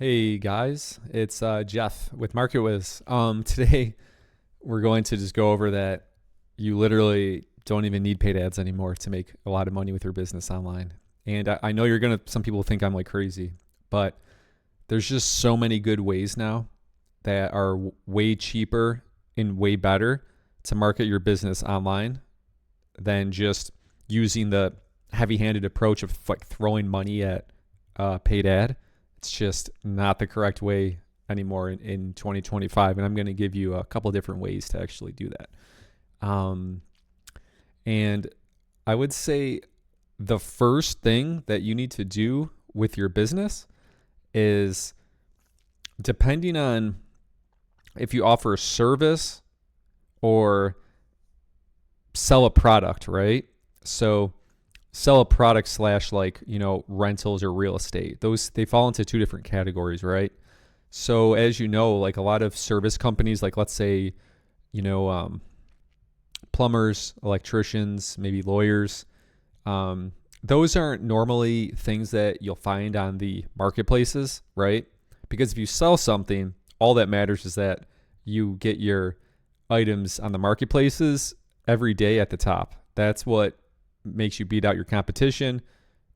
Hey guys, it's Jeff with MarketWiz. Today we're going to just go over that you literally don't even need paid ads anymore to make a lot of money with your business online. And I know some people think I'm like crazy, but there's just so many good ways now that are way cheaper and way better to market your business online than just using the heavy-handed approach of like throwing money at paid ad. It's just not the correct way anymore in 2025. And I'm going to give you a couple different ways to actually do that. And I would say the first thing that you need to do with your business is, depending on if you offer a service or sell a product, right? So sell a product slash rentals or real estate. They fall into two different categories, right? So as you know, like a lot of service companies, like let's say, plumbers, electricians, maybe lawyers, those aren't normally things that you'll find on the marketplaces, right? Because if you sell something, all that matters is that you get your items on the marketplaces every day at the top. That's what makes you beat out your competition,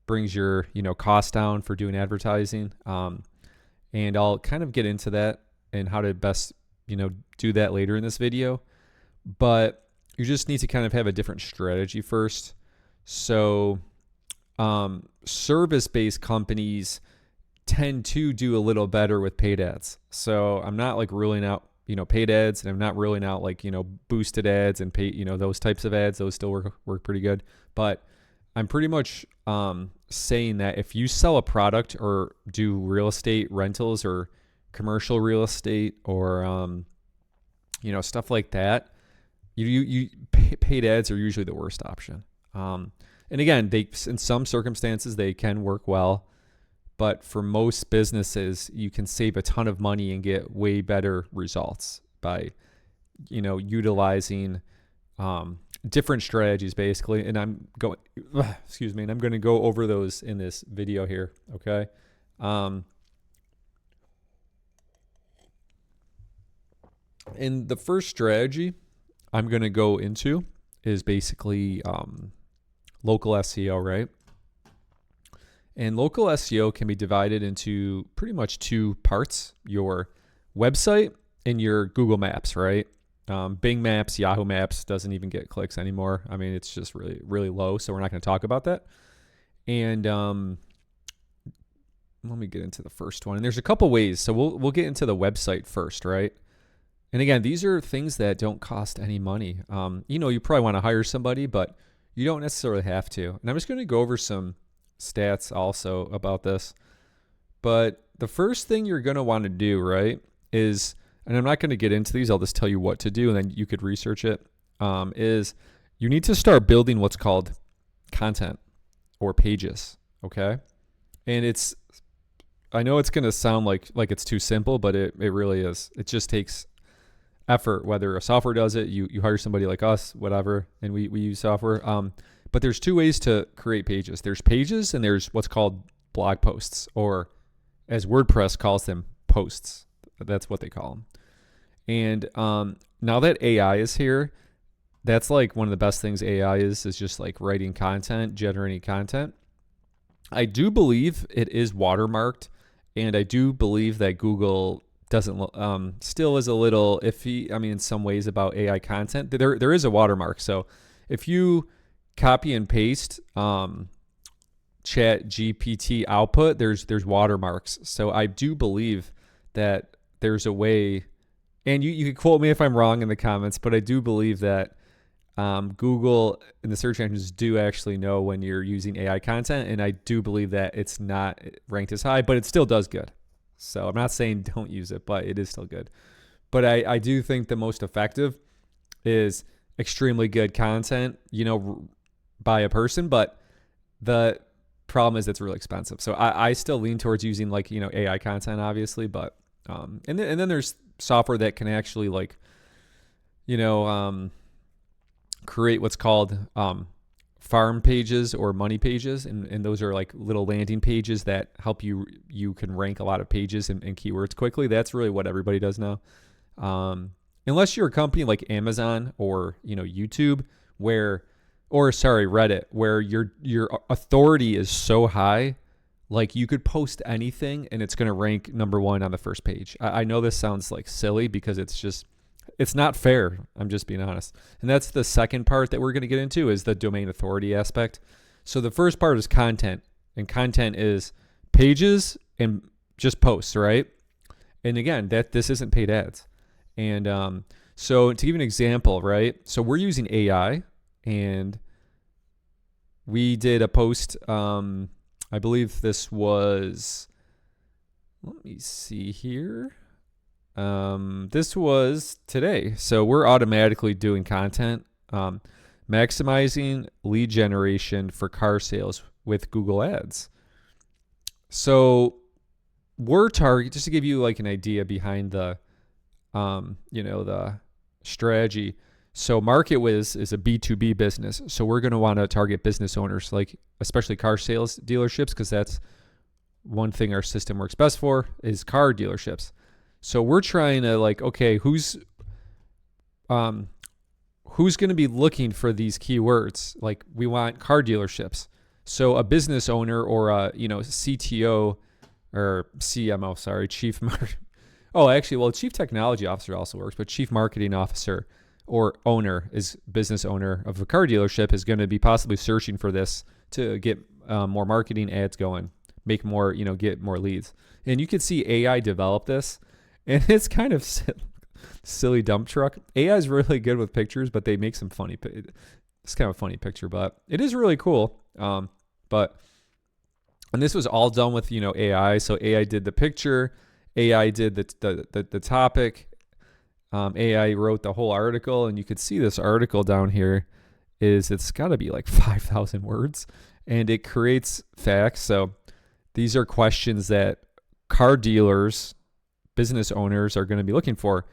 brings your cost down for doing advertising. And I'll kind of get into that and how to best do that later in this video. But you just need to kind of have a different strategy first. So service-based companies tend to do a little better with paid ads. So I'm not like ruling out paid ads, and I'm not ruling out boosted ads and pay those types of ads. Those still work pretty good. But I'm pretty much saying that if you sell a product or do real estate rentals or commercial real estate or stuff like that, paid ads are usually the worst option. And again, in some circumstances they can work well, but for most businesses, you can save a ton of money and get way better results by, utilizing different strategies, basically. And I'm going to go over those in this video here. Okay. And the first strategy I'm going to go into is basically local SEO, right? And local SEO can be divided into pretty much two parts: your website and your Google Maps, right? Bing Maps, Yahoo Maps doesn't even get clicks anymore. I mean, it's just really, really low. So we're not going to talk about that. And let me get into the first one. And there's a couple ways. So we'll get into the website first, right? And again, these are things that don't cost any money. You probably want to hire somebody, but you don't necessarily have to. And I'm just going to go over some stats also about this. But the first thing you're going to want to do, right, is, and I'm not going to get into these, I'll just tell you what to do and then you could research it, is you need to start building what's called content or pages, okay? And I know it's going to sound like it's too simple, but it really is. It just takes effort, whether a software does it, you hire somebody like us, whatever, and we use software. But there's two ways to create pages. There's pages and there's what's called blog posts, or as WordPress calls them, posts. That's what they call them. And now that AI is here, that's like one of the best things AI is just like writing content, generating content. I do believe it is watermarked, and I do believe that Google doesn't still is a little iffy. I mean, in some ways about AI content, there is a watermark. So if you copy and paste Chat GPT output, there's watermarks. So I do believe that there's a way, and you can quote me if I'm wrong in the comments, but I do believe that Google and the search engines do actually know when you're using AI content, and I do believe that it's not ranked as high, but it still does good. So I'm not saying don't use it, but it is still good. But I do think the most effective is extremely good content, by a person, but the problem is it's really expensive. So I still lean towards using AI content, obviously, but and then there's software that can actually create what's called farm pages or money pages, and those are like little landing pages that help you can rank a lot of pages and keywords quickly. That's really what everybody does now. Unless you're a company like Amazon or YouTube, Reddit, where your authority is so high, like you could post anything and it's going to rank number one on the first page. I know this sounds like silly because it's not fair. I'm just being honest. And that's the second part that we're going to get into, is the domain authority aspect. So the first part is content, and content is pages and just posts, right? And again, this isn't paid ads. And so to give you an example, right? So we're using AI, and we did a post. I believe this was, let me see here. This was today. So we're automatically doing content, maximizing lead generation for car sales with Google Ads. So we're targeting, just to give you like an idea behind the, the strategy. So MarketWiz is a B2B business. So we're going to want to target business owners, like especially car sales dealerships, because that's one thing our system works best for, is car dealerships. So we're trying to like, okay, who's going to be looking for these keywords? Like we want car dealerships. So a business owner or a, CTO or CMO, sorry, chief technology officer also works, but chief marketing officer or owner is business owner of a car dealership is going to be possibly searching for this to get more marketing ads going, make more, get more leads. And you can see AI develop this. And it's kind of silly dump truck. AI is really good with pictures, but they make some funny. It's kind of a funny picture, but it is really cool. And this was all done with AI. So AI did the picture, AI did the topic, AI wrote the whole article, and you could see this article down here it's got to be like 5,000 words, and it creates facts. So these are questions that car dealers, business owners are going to be looking for.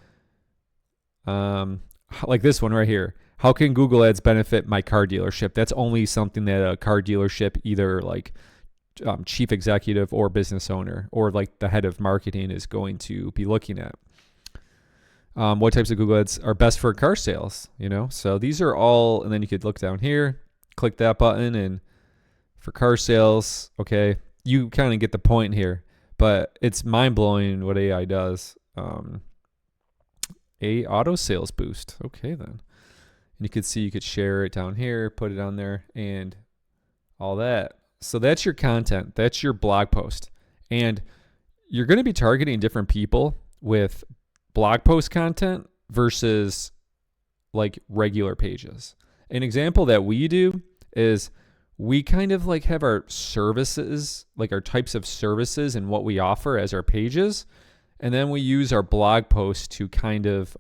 Like this one right here. How can Google Ads benefit my car dealership? That's only something that a car dealership, either like chief executive or business owner or like the head of marketing, is going to be looking at. What types of Google Ads are best for car sales? So these are all, and then you could look down here, click that button, and for car sales, okay, you kind of get the point here. But it's mind-blowing what AI does. A auto sales boost. Okay, then. And you could see you could share it down here, put it on there, and all that. So that's your content. That's your blog post. And you're going to be targeting different people with blog post content versus like regular pages. An example that we do is we kind of like have our services, like our types of services and what we offer as our pages. And then we use our blog posts to kind of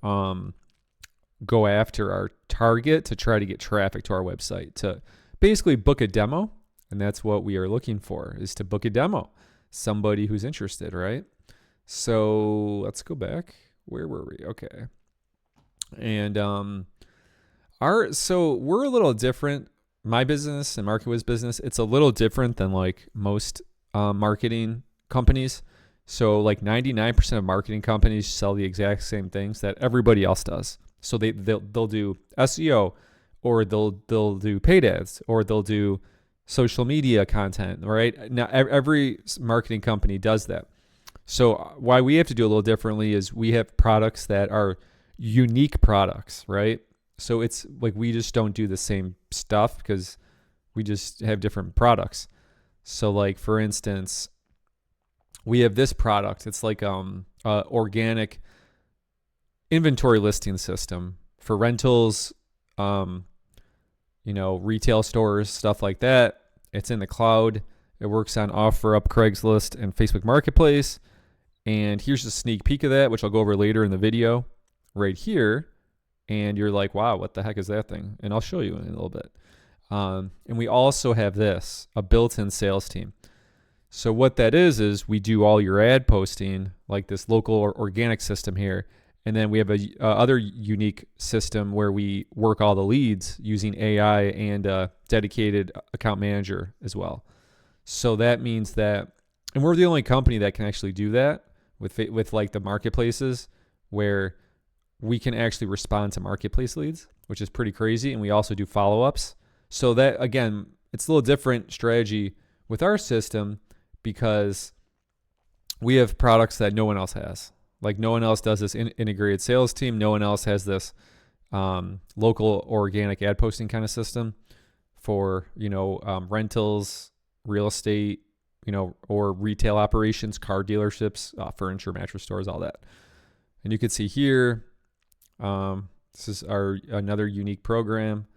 go after our target to try to get traffic to our website, to basically book a demo. And that's what we are looking for, is to book a demo, somebody who's interested, right? So let's go back. Where were we? Okay. And so we're a little different. My business and MarketWiz business, it's a little different than like most marketing companies. So like 99% of marketing companies sell the exact same things that everybody else does. So they'll do SEO, or they'll do paid ads, or they'll do social media content, right? Now every marketing company does that. So why we have to do a little differently is we have products that are unique products, right? So it's like we just don't do the same stuff because we just have different products. So like, for instance, we have this product. It's like organic inventory listing system for rentals, retail stores, stuff like that. It's in the cloud. It works on OfferUp, Craigslist, and Facebook Marketplace. And here's a sneak peek of that, which I'll go over later in the video right here. And you're like, wow, what the heck is that thing? And I'll show you in a little bit. And we also have this, a built-in sales team. So what that is we do all your ad posting, like this local or organic system here. And then we have a other unique system where we work all the leads using AI and a dedicated account manager as well. So that means that, and we're the only company that can actually do that with like the marketplaces, where we can actually respond to marketplace leads, which is pretty crazy. And we also do follow-ups. So that, again, it's a little different strategy with our system because we have products that no one else has. Like no one else does this integrated sales team. No one else has this local organic ad posting kind of system for, rentals, real estate, or retail operations, car dealerships, furniture, mattress stores, all that. And you can see here, this is another unique program.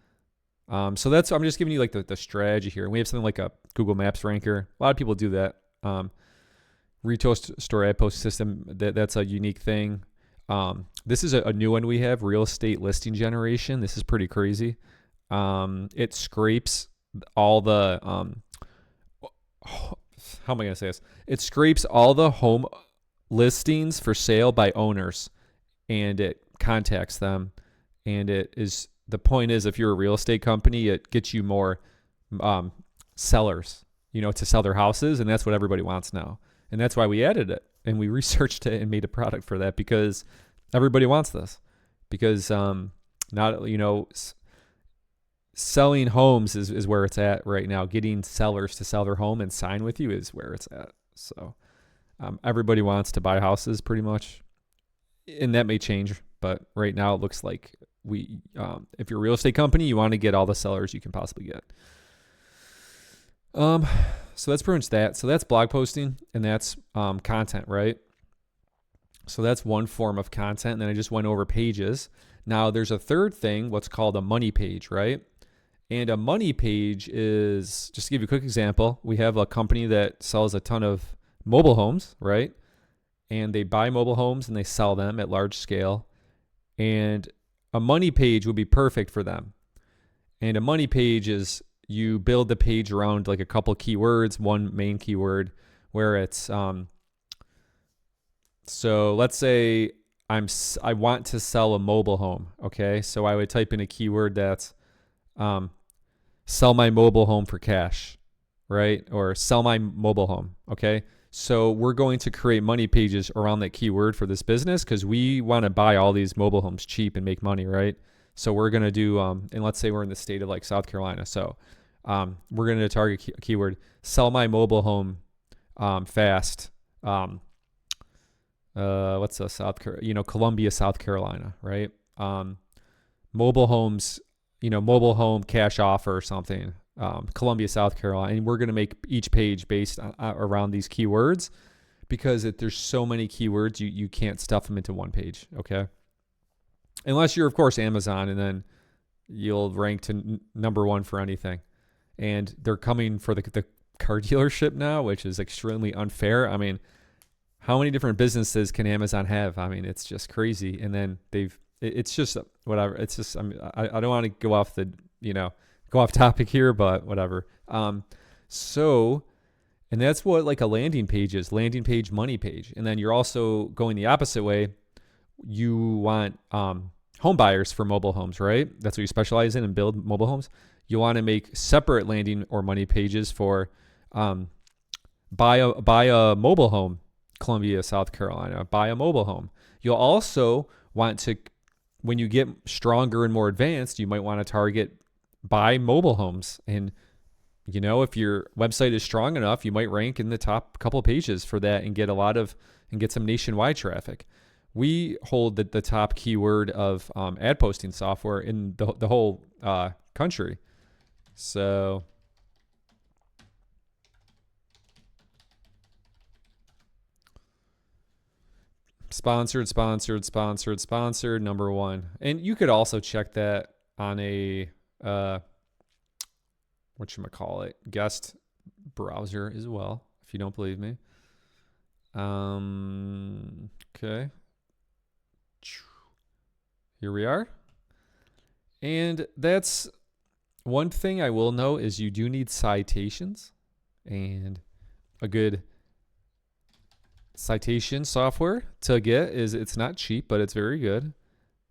So I'm just giving you like the strategy here. And we have something like a Google Maps ranker. A lot of people do that. Retail store ad post system, that's a unique thing. This is a new one we have, real estate listing generation. This is pretty crazy. It scrapes all the, how am I going to say this? It scrapes all the home listings for sale by owners, and it contacts them. And the point is, if you're a real estate company, it gets you more sellers, to sell their houses. And that's what everybody wants now. And that's why we added it, and we researched it and made a product for that, because everybody wants this. Because selling homes is where it's at right now. Getting sellers to sell their home and sign with you is where it's at. So everybody wants to buy houses pretty much, and that may change. But right now it looks like if you're a real estate company, you want to get all the sellers you can possibly get. So that's pretty much that. So that's blog posting, and that's content, right? So that's one form of content. And then I just went over pages. Now there's a third thing, what's called a money page, right? And a money page is, just to give you a quick example, we have a company that sells a ton of mobile homes, right? And they buy mobile homes and they sell them at large scale. And a money page would be perfect for them. And a money page is, you build the page around like a couple keywords, one main keyword, where it's, so let's say I want to sell a mobile home. Okay. So I would type in a keyword that's, sell my mobile home for cash, right? Or sell my mobile home. Okay. So we're going to create money pages around that keyword for this business, because we want to buy all these mobile homes cheap and make money, right? So we're going to do, and let's say we're in the state of like South Carolina. So we're going to target keyword, sell my mobile home fast. What's the Columbia, South Carolina, right? Mobile homes, mobile home cash offer or something, Columbia, South Carolina. And we're going to make each page based around these keywords, because there's so many keywords, you can't stuff them into one page, okay? Unless you're, of course, Amazon, and then you'll rank to number one for anything. And they're coming for the car dealership now, which is extremely unfair. I mean, how many different businesses can Amazon have? I mean, it's just crazy. And then it's just whatever. It's just, I don't want to go off go off topic here, but whatever. So, and that's what like a landing page is, landing page, money page. And then you're also going the opposite way. You want home buyers for mobile homes, right? That's what you specialize in and build mobile homes. You want to make separate landing or money pages for buy a mobile home, Columbia, South Carolina, buy a mobile home. You'll also want to, when you get stronger and more advanced, you might want to target buy mobile homes. And, if your website is strong enough, you might rank in the top couple of pages for that and get some nationwide traffic. We hold the top keyword of ad posting software in the whole country. So sponsored, number one. And you could also check that on a, guest browser as well, if you don't believe me. Okay. Here we are. And that's one thing I will know is you do need citations and a good citation software to get is, it's not cheap, but it's very good,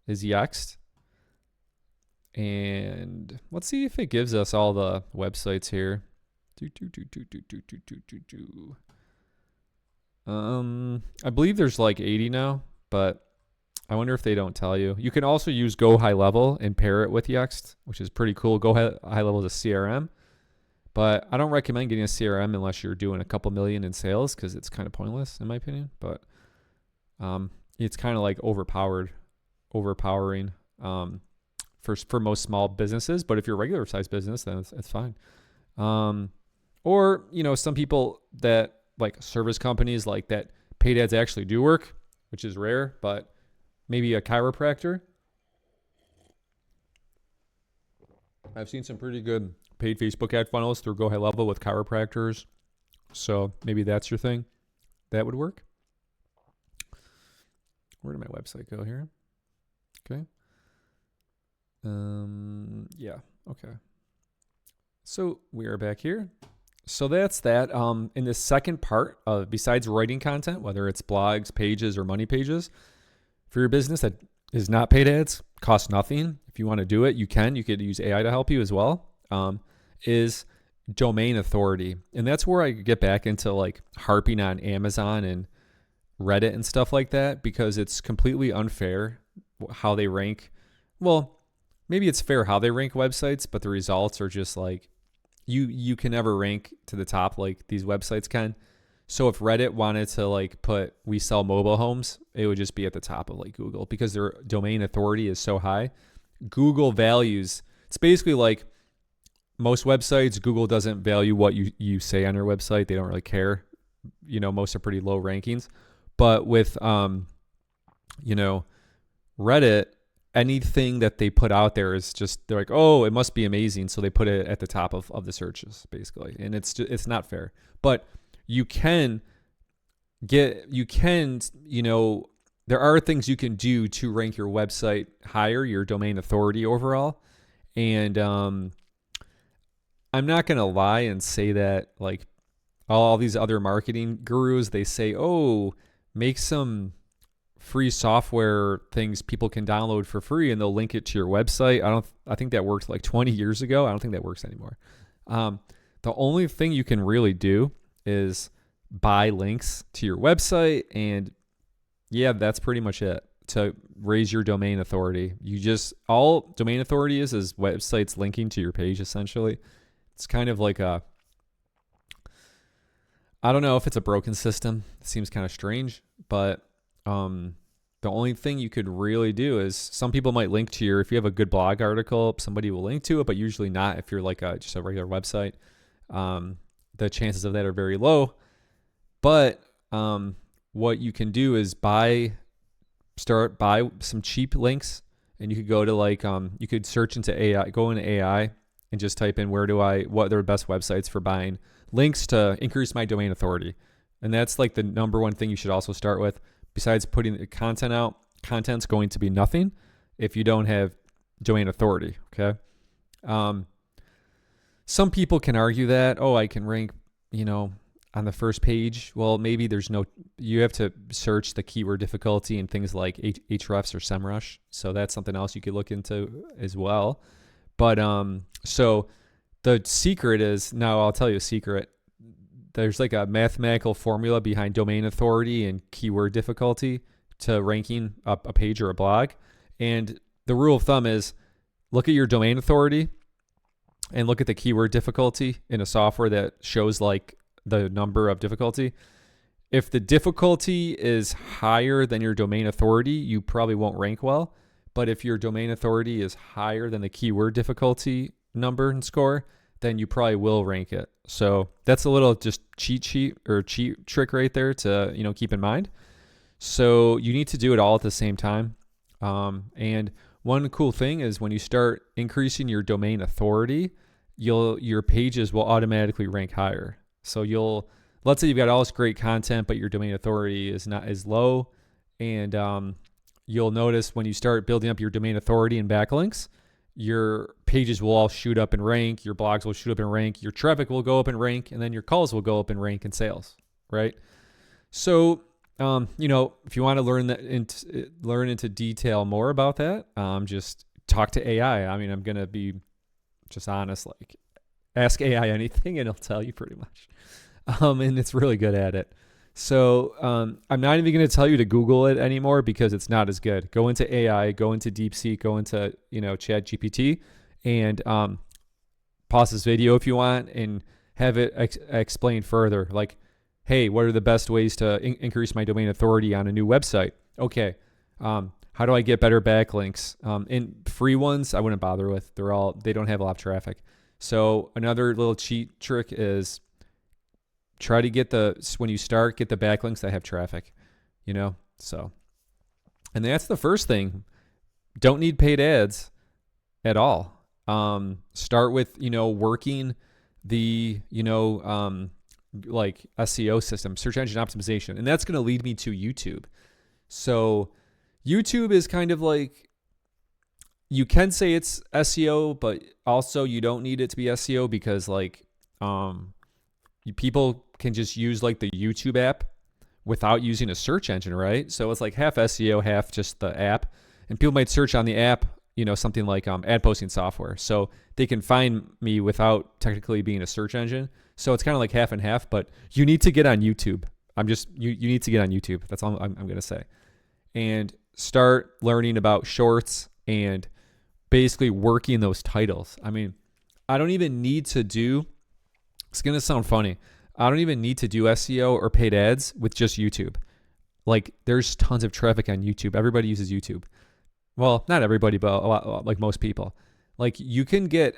is Yext. And let's see if it gives us all the websites here. I believe there's like 80 now, but I wonder if they don't tell you. You can also use Go High Level and pair it with Yext, which is pretty cool. Go High Level is a CRM, but I don't recommend getting a CRM unless you're doing a couple million in sales, because it's kind of pointless in my opinion. But it's kind of like overpowering for most small businesses. But if you're a regular size business, then it's fine. Or, you know, some people that like service companies like that paid ads actually do work, which is rare, but maybe a chiropractor. I've seen some pretty good paid Facebook ad funnels through Go High Level with chiropractors. So maybe that's your thing. That would work. Where did my website go here? Okay. Yeah. Okay. So we are back here. So that's that. In the second part, besides writing content, whether it's blogs, pages, or money pages, for your business that is not paid ads, costs nothing. If you want to do it, you can. You could use AI to help you as well. Is domain authority. And that's where I get back into like harping on Amazon and Reddit and stuff like that, because it's completely unfair how they rank. Well, maybe it's fair how they rank websites, but the results are just like, you can never rank to the top like these websites can. So if Reddit wanted to like put we sell mobile homes, it would just be at the top of like Google, because their domain authority is so high. Google values, it's basically like most websites, Google doesn't value what you say on your website. They don't really care. You know, most are pretty low rankings. But with Reddit, anything that they put out there is just, they're like, oh, it must be amazing, so they put it at the top of the searches basically, and it's not fair. But there are things you can do to rank your website higher, your domain authority overall. And I'm not gonna lie and say that like all these other marketing gurus, they say, oh, make some free software things people can download for free and they'll link it to your website. I think that worked like 20 years ago. I don't think that works anymore. The only thing you can really do is buy links to your website, and yeah, that's pretty much it to raise your domain authority. All domain authority is websites linking to your page essentially. It's kind of like I don't know if it's a broken system. It seems kind of strange, but the only thing you could really do is, some people might link to if you have a good blog article, somebody will link to it, but usually not if you're like just a regular website. The chances of that are very low. But what you can do is buy some cheap links, and you could go to you could search into AI, go into AI and just type in what are the best websites for buying links to increase my domain authority. And that's like the number one thing you should also start with. Besides putting the content out, content's going to be nothing if you don't have domain authority, okay? Some people can argue that, I can rank, on the first page. Well, maybe you have to search the keyword difficulty and things like Ahrefs or SEMrush. So that's something else you could look into as well. But so the secret is, now I'll tell you a secret. There's like a mathematical formula behind domain authority and keyword difficulty to ranking up a page or a blog. And the rule of thumb is, look at your domain authority and look at the keyword difficulty in a software that shows like the number of difficulty. If the difficulty is higher than your domain authority, you probably won't rank well. But if your domain authority is higher than the keyword difficulty number and score, then you probably will rank it. So that's a little just cheat trick right there to, keep in mind. So you need to do it all at the same time. And one cool thing is, when you start increasing your domain authority, your pages will automatically rank higher. So let's say you've got all this great content, but your domain authority is not as low. And you'll notice when you start building up your domain authority and backlinks, your pages will all shoot up in rank, your blogs will shoot up in rank, your traffic will go up in rank, and then your calls will go up in rank in sales, right? So if you want to learn into detail more about that, just talk to AI. I mean, I'm going to be just honest, like ask AI anything and it'll tell you pretty much. And it's really good at it. So I'm not even going to tell you to Google it anymore because it's not as good. Go into AI, go into DeepSeek, go into, Chat GPT, and pause this video if you want and have it explain further. Like, hey, what are the best ways to increase my domain authority on a new website? Okay. How do I get better backlinks? And free ones, I wouldn't bother with. They don't have a lot of traffic. So another little cheat trick is try to when you start, get the backlinks that have traffic, so. And that's the first thing. Don't need paid ads at all. Start with, working the, like SEO system, search engine optimization. And that's going to lead me to YouTube. So YouTube is kind of like, you can say it's SEO, but also you don't need it to be SEO because like, people can just use like the YouTube app without using a search engine, right? So it's like half SEO, half just the app. And people might search on the app, something like ad posting software. So they can find me without technically being a search engine. So it's kind of like half and half, but you need to get on YouTube. You need to get on YouTube. That's all I'm going to say. And start learning about shorts and basically working those titles. I mean, I don't even need to do, it's going to sound funny, I don't even need to do SEO or paid ads with just YouTube. Like there's tons of traffic on YouTube. Everybody uses YouTube. Well, not everybody, but a lot, like most people. Like you can get,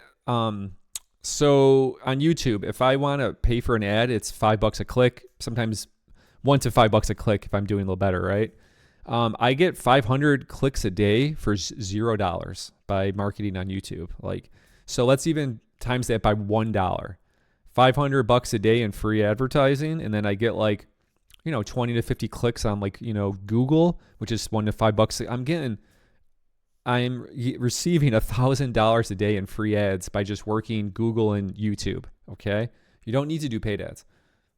so on YouTube, if I want to pay for an ad, it's $5 a click, sometimes $1 to $5 a click if I'm doing a little better, right? I get 500 clicks a day for $0 by marketing on YouTube. Like, so let's even times that by $1. $500 a day in free advertising, and then I get like, 20 to 50 clicks on like, Google, which is $1 to $5. I'm receiving $1,000 a day in free ads by just working Google and YouTube. Okay, you don't need to do paid ads.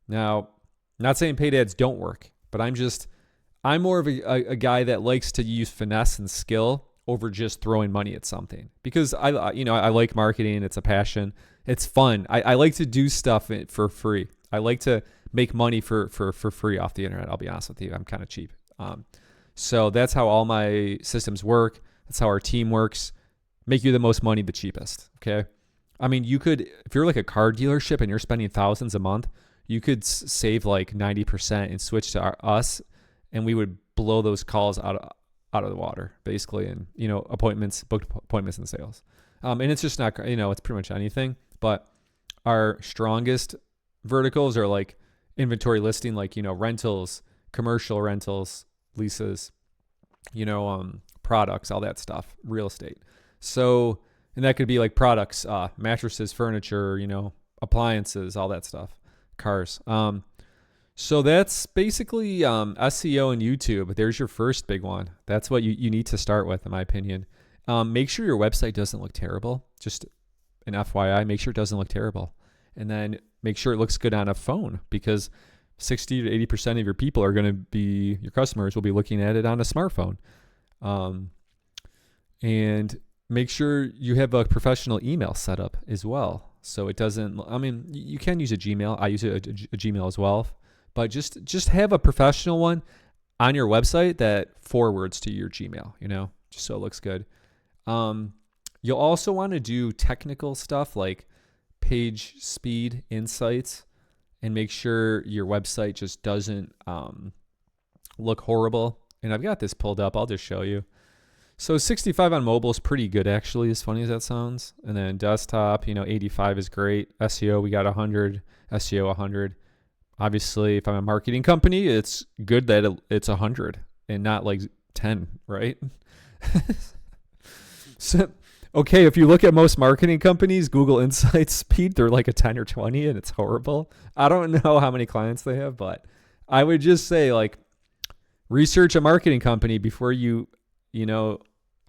Now, not saying paid ads don't work, but I'm more of a guy that likes to use finesse and skill over just throwing money at something because I like marketing. It's a passion. It's fun. I like to do stuff for free. I like to make money for free off the internet. I'll be honest with you. I'm kind of cheap. So that's how all my systems work. That's how our team works. Make you the most money, the cheapest. Okay. I mean, you could, if you're like a car dealership and you're spending thousands a month, you could save like 90% and switch to us, and we would blow those calls out of the water, basically, and booked appointments and sales. And it's just not, it's pretty much anything. But our strongest verticals are like inventory listing, like rentals, commercial rentals, leases, products, all that stuff, real estate. So, and that could be like products, mattresses, furniture, appliances, all that stuff, cars. So that's basically SEO and YouTube. There's your first big one. That's what you need to start with, in my opinion. Make sure your website doesn't look terrible. Just an FYI, make sure it doesn't look terrible. And then make sure it looks good on a phone, because 60 to 80% of your people are going to be, your customers will be looking at it on a smartphone. And make sure you have a professional email set up as well. So it doesn't, you can use a Gmail. I use a Gmail as well, but just have a professional one on your website that forwards to your Gmail, just so it looks good. You'll also want to do technical stuff like page speed insights, and make sure your website just doesn't look horrible. And I've got this pulled up. I'll just show you. So 65 on mobile is pretty good, actually, as funny as that sounds. And then desktop, 85 is great. SEO, we got 100. SEO, 100. Obviously, if I'm a marketing company, it's good that it's 100 and not like 10, right? So, okay, if you look at most marketing companies, Google Insights speed, they're like a 10 or 20, and it's horrible. I don't know how many clients they have, but I would just say, like, research a marketing company before you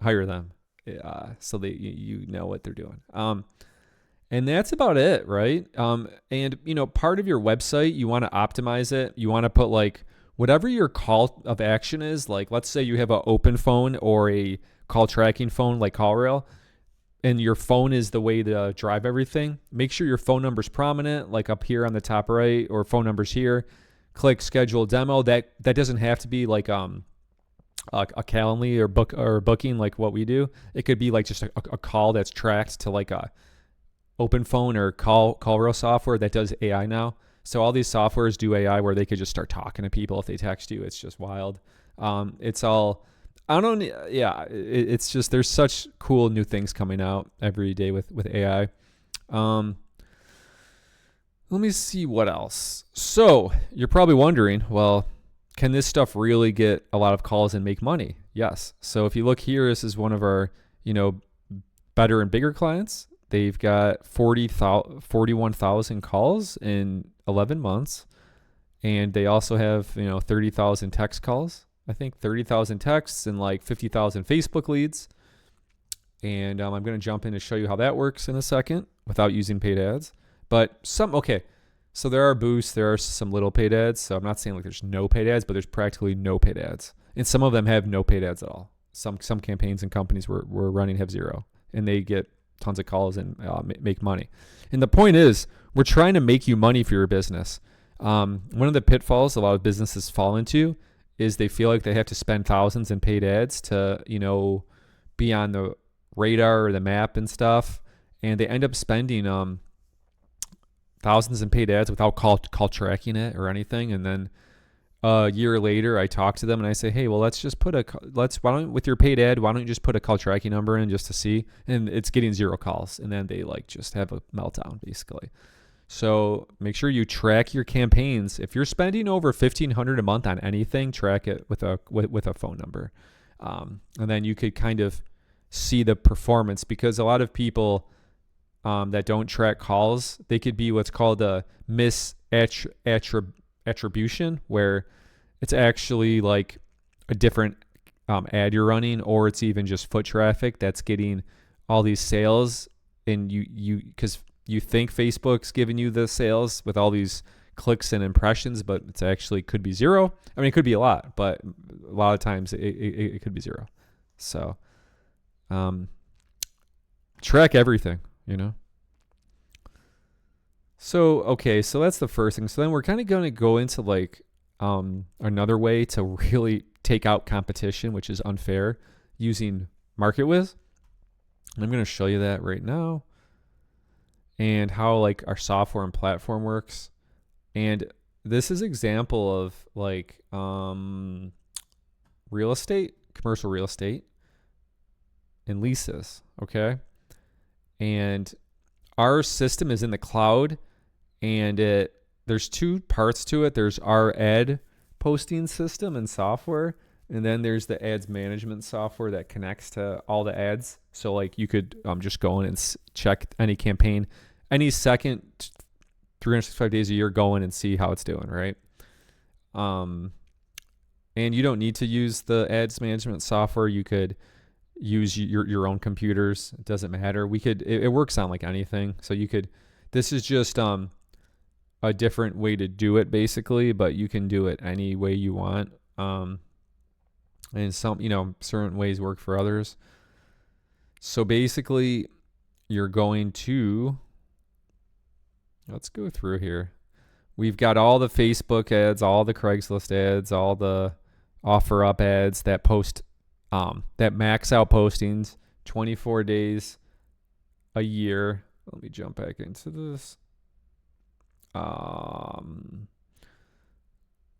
hire them, so that you know what they're doing. And that's about it, right? And part of your website, you want to optimize it. You want to put like whatever your call of action is, like let's say you have an open phone or a call tracking phone like CallRail, and your phone is the way to drive everything, make sure your phone number's prominent, like up here on the top right, or phone number's here. Click schedule demo. That doesn't have to be like a Calendly or booking like what we do. It could be like just a call that's tracked to like a open phone or CallRail software that does AI now. So all these softwares do AI where they could just start talking to people if they text you. It's just wild. It's all, I don't, yeah, it's just, there's such cool new things coming out every day with AI. Let me see what else. So you're probably wondering, well, can this stuff really get a lot of calls and make money? Yes. So if you look here, this is one of our, better and bigger clients. They've got 41,000 calls in 11 months. And they also have, 30,000 text calls. I think 30,000 texts and like 50,000 Facebook leads. And I'm going to jump in and show you how that works in a second without using paid ads. But so there are boosts, there are some little paid ads. So I'm not saying like there's no paid ads, but there's practically no paid ads. And some of them have no paid ads at all. Some campaigns and companies we're running have zero, and they get tons of calls and make money. And the point is, we're trying to make you money for your business. One of the pitfalls a lot of businesses fall into is they feel like they have to spend thousands in paid ads to, be on the radar or the map and stuff. And they end up spending thousands in paid ads without call tracking it or anything. And then a year later, I talk to them and I say, hey, well, with your paid ad, why don't you just put a call tracking number in just to see? And it's getting 0 calls. And then they like just have a meltdown basically. So make sure you track your campaigns. If you're spending over $1,500 a month on anything, track it with a phone number. And then you could kind of see the performance, because a lot of people that don't track calls, they could be what's called a misattribution, where it's actually like a different ad you're running, or it's even just foot traffic that's getting all these sales, and because you think Facebook's giving you the sales with all these clicks and impressions, but it's actually could be 0. I mean, it could be a lot, but a lot of times it could be 0. So track everything, So, okay, so that's the first thing. So then we're kind of going to go into like another way to really take out competition, which is unfair, using MarketWiz. And I'm going to show you that right now, and how like our software and platform works. And this is example of like real estate, commercial real estate, and leases, okay? And our system is in the cloud, and there's 2 parts to it. There's our ad posting system and software, and then there's the ads management software that connects to all the ads. So like you could just go in and check any campaign, any second, 365 days a year, go in and see how it's doing, right? And you don't need to use the ads management software. You could use your own computers. It doesn't matter. It works on like anything. So this is just a different way to do it basically, but you can do it any way you want. And some, certain ways work for others. So basically you're going to, let's go through here. We've got all the Facebook ads, all the Craigslist ads, all the OfferUp ads that post, that max out postings 24 days a year. Let me jump back into this.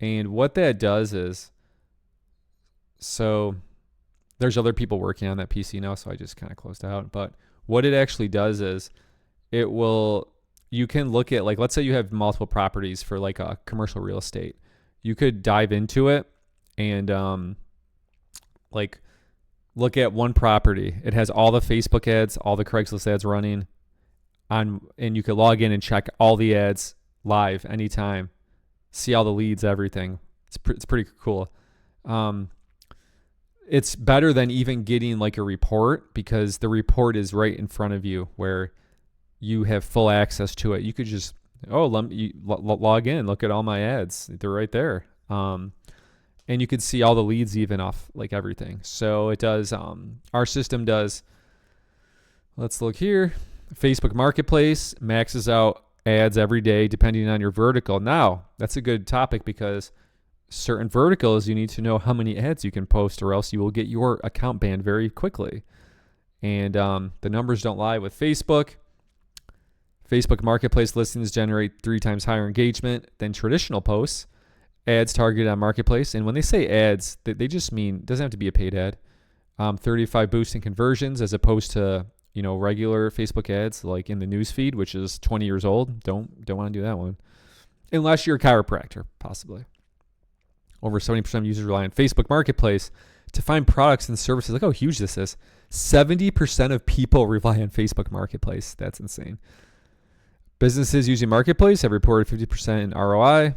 And what that does is, so there's other people working on that PC now, so I just kind of closed out. But what it actually does is you can look at, like, let's say you have multiple properties for like a commercial real estate. You could dive into it and like look at one property. It has all the Facebook ads, all the Craigslist ads running and you could log in and check all the ads live anytime, see all the leads, everything. It's pretty cool. It's better than even getting like a report, because the report is right in front of you where you have full access to it. You could just, log in, look at all my ads. They're right there. and you can see all the leads even off like everything. So it does, our system does, let's look here. Facebook Marketplace maxes out ads every day depending on your vertical. Now, that's a good topic because certain verticals, you need to know how many ads you can post or else you will get your account banned very quickly. And the numbers don't lie with Facebook. Facebook Marketplace listings generate 3 times higher engagement than traditional posts. Ads targeted on Marketplace. And when they say ads, they just mean, it doesn't have to be a paid ad. 35 boost in conversions as opposed to, regular Facebook ads like in the news feed, which is 20 years old. Don't want to do that one. Unless you're a chiropractor, possibly. Over 70% of users rely on Facebook Marketplace to find products and services. Look how huge this is. 70% of people rely on Facebook Marketplace. That's insane. Businesses using Marketplace have reported 50% in ROI.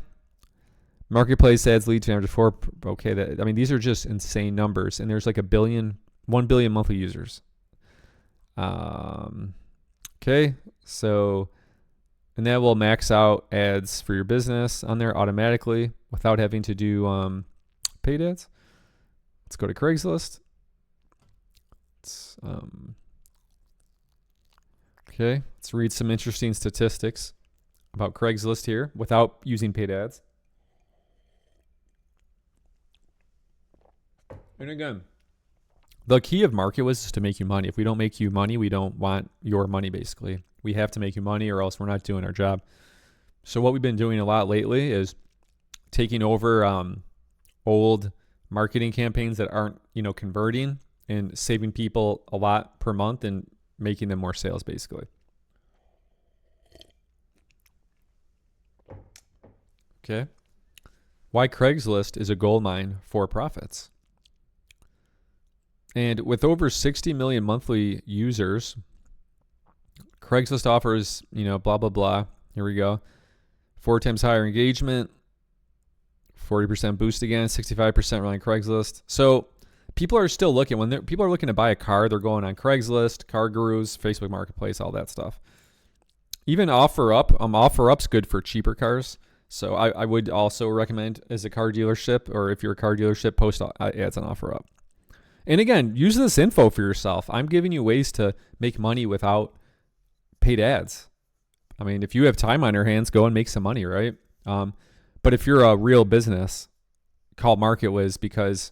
Marketplace ads lead to average 4. Okay, these are just insane numbers. And there's like 1 billion monthly users. Okay, so, and that will max out ads for your business on there automatically without having to do paid ads. Let's go to Craigslist. Okay, let's read some interesting statistics about Craigslist here without using paid ads. And again, the key of MarketWiz is to make you money. If we don't make you money, we don't want your money, basically. We have to make you money or else we're not doing our job. So what we've been doing a lot lately is taking over old marketing campaigns that aren't, converting and saving people a lot per month and making them more sales, basically. Okay. Why Craigslist is a goldmine for profits. And with over 60 million monthly users, Craigslist offers, blah, blah, blah. Here we go. 4 times higher engagement, 40% boost again, 65% relying on Craigslist. So people are still looking. When people are looking to buy a car, they're going on Craigslist, Car Gurus, Facebook Marketplace, all that stuff. Even OfferUp. OfferUp's good for cheaper cars. So I would also recommend as a car dealership, or if you're a car dealership, post ads on OfferUp. And again, use this info for yourself. I'm giving you ways to make money without paid ads. I mean, if you have time on your hands, go and make some money, right? But if you're a real business, call MarketWiz, because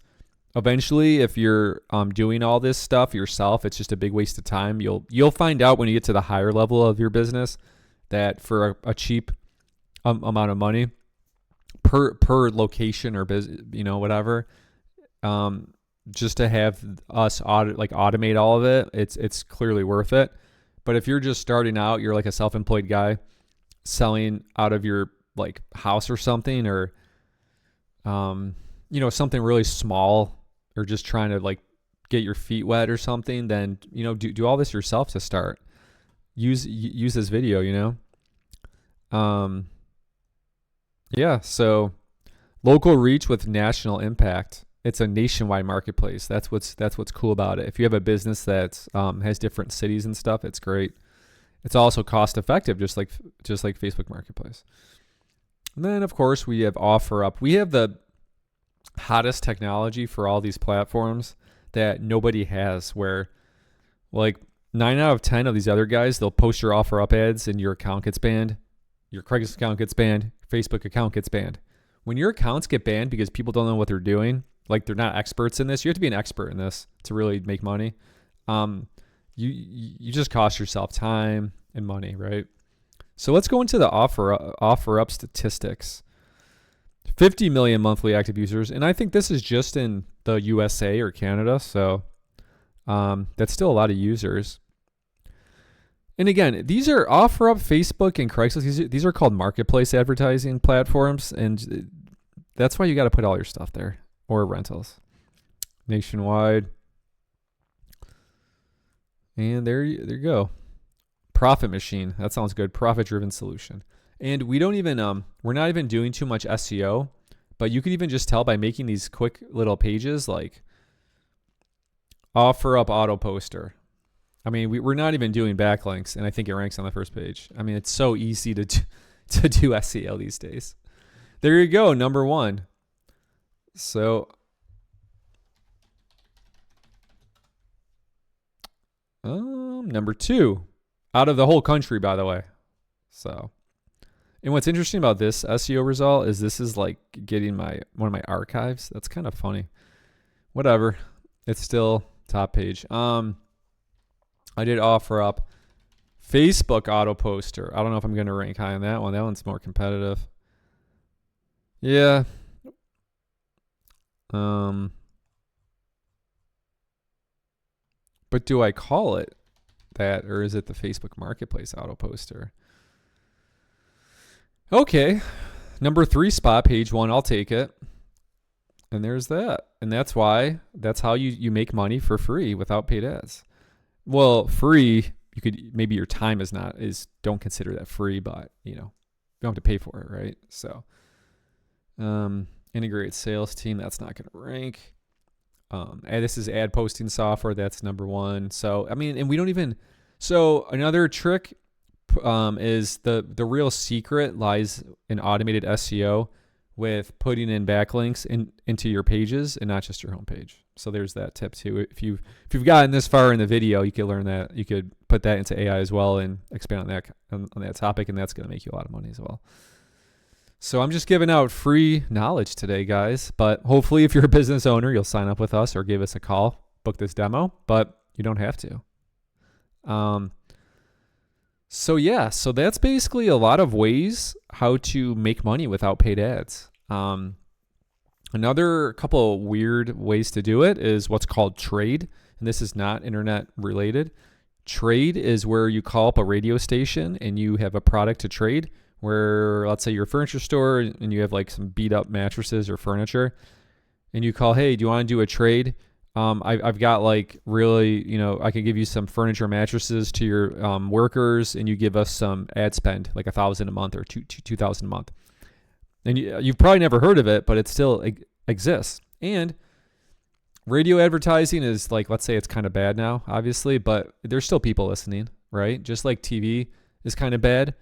eventually, if you're doing all this stuff yourself, it's just a big waste of time. You'll find out when you get to the higher level of your business that for a cheap amount of money per location or whatever, just to have us automate all of it, it's clearly worth it. But if you're just starting out, you're like a self-employed guy selling out of your house or something, or something really small, or just trying to get your feet wet or something, then do all this yourself to start. Use this video, yeah. So local reach with national impact. It's a nationwide marketplace. That's what's cool about it. If you have a business that has different cities and stuff, it's great. It's also cost effective, just like Facebook Marketplace. And then of course we have OfferUp. We have the hottest technology for all these platforms that nobody has, where 9 out of 10 of these other guys, they'll post your OfferUp ads and your account gets banned. Your Craigslist account gets banned. Facebook account gets banned. When your accounts get banned because people don't know what they're doing, they're not experts in this. You have to be an expert in this to really make money. You just cost yourself time and money, right? So let's go into the OfferUp statistics. 50 million monthly active users, and I think this is just in the USA or Canada, so that's still a lot of users. And again, these are OfferUp, Facebook, and Craigslist. These are called marketplace advertising platforms, and that's why you got to put all your stuff there, or rentals. Nationwide. And there you go. Profit machine. That sounds good. Profit-driven solution. And we don't even, we're not even doing too much SEO, but you could even just tell by making these quick little pages like OfferUp auto poster. I mean, we're not even doing backlinks, and I think it ranks on the first page. I mean, it's so easy to do SEO these days. There you go, number one. So, number 2, out of the whole country, by the way. So, and what's interesting about this SEO result is this is like getting one of my archives. That's kind of funny. Whatever. It's still top page. I did offer up Facebook auto poster. I don't know if I'm going to rank high on that one. That one's more competitive. Yeah. But do I call it that, or is it the Facebook Marketplace auto poster? Okay. Number 3 spot, page 1, I'll take it. And there's that. And that's how you make money for free without paid ads. Well, free, you could, maybe your time don't consider that free, but you don't have to pay for it, right? So, integrated sales team, that's not going to rank. And this is ad posting software, that's number 1. So, I mean, and we don't even, so another trick is the real secret lies in automated SEO with putting in backlinks into your pages and not just your homepage. So there's that tip too. If you've gotten this far in the video, you could learn that. You could put that into AI as well and expand on that topic, and that's going to make you a lot of money as well. So I'm just giving out free knowledge today, guys. But hopefully, if you're a business owner, you'll sign up with us or give us a call, book this demo. But you don't have to. So that's basically a lot of ways how to make money without paid ads. Another couple of weird ways to do it is what's called trade. And this is not internet related. Trade is where you call up a radio station and you have a product to trade, where let's say you're a furniture store and you have like some beat up mattresses or furniture, and you call, hey, do you want to do a trade? I've got like really, I could give you some furniture mattresses to your workers, and you give us some ad spend, like $1,000 a month or $2,000 a month. And you've probably never heard of it, but it still exists. And radio advertising is like, let's say it's kind of bad now, obviously, but there's still people listening, right? Just like TV is kind of bad.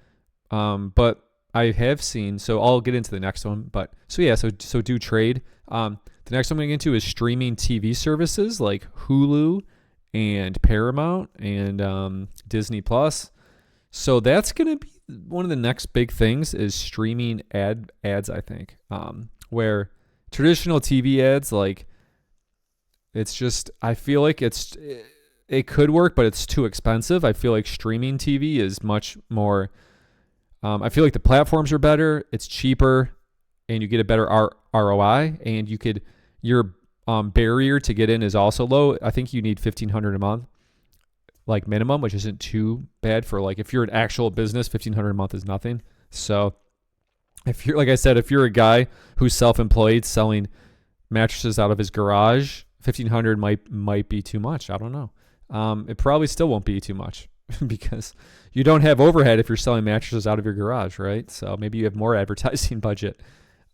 But I have seen, so I'll get into the next one, but so do trade. The next one I'm going to get into is streaming TV services like Hulu and Paramount and Disney Plus. So that's going to be one of the next big things is streaming ads, I think, where traditional TV ads, like it's just, I feel like it could work, but it's too expensive. I feel like streaming TV is much more, I feel like the platforms are better, it's cheaper, and you get a better ROI, and your barrier to get in is also low. I think you need $1,500 a month, like minimum, which isn't too bad for like, if you're an actual business, $1,500 a month is nothing. So if you're, like I said, if you're a guy who's self-employed selling mattresses out of his garage, $1,500 might be too much. I don't know. It probably still won't be too much because you don't have overhead if you're selling mattresses out of your garage, right? So maybe you have more advertising budget.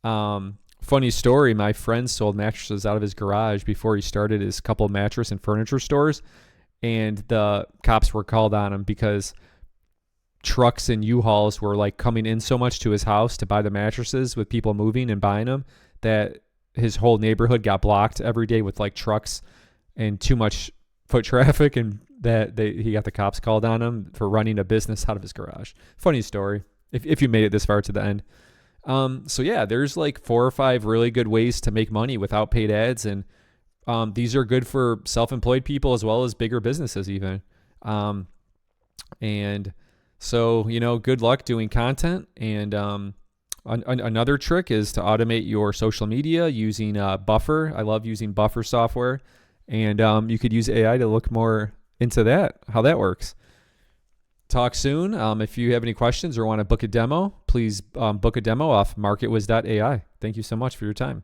Funny story, my friend sold mattresses out of his garage before he started his couple mattress and furniture stores, and the cops were called on him because trucks and U-Hauls were like coming in so much to his house to buy the mattresses with people moving and buying them that his whole neighborhood got blocked every day with like trucks and too much foot traffic, and he got the cops called on him for running a business out of his garage. Funny story, if you made it this far to the end. So yeah, there's like 4 or 5 really good ways to make money without paid ads. And, these are good for self-employed people as well as bigger businesses even. And so, good luck doing content. And, another trick is to automate your social media using, Buffer. I love using Buffer software, and, you could use AI to look more into that, how that works. Talk soon. If you have any questions or want to book a demo, please book a demo off MarketWiz.ai. Thank you so much for your time.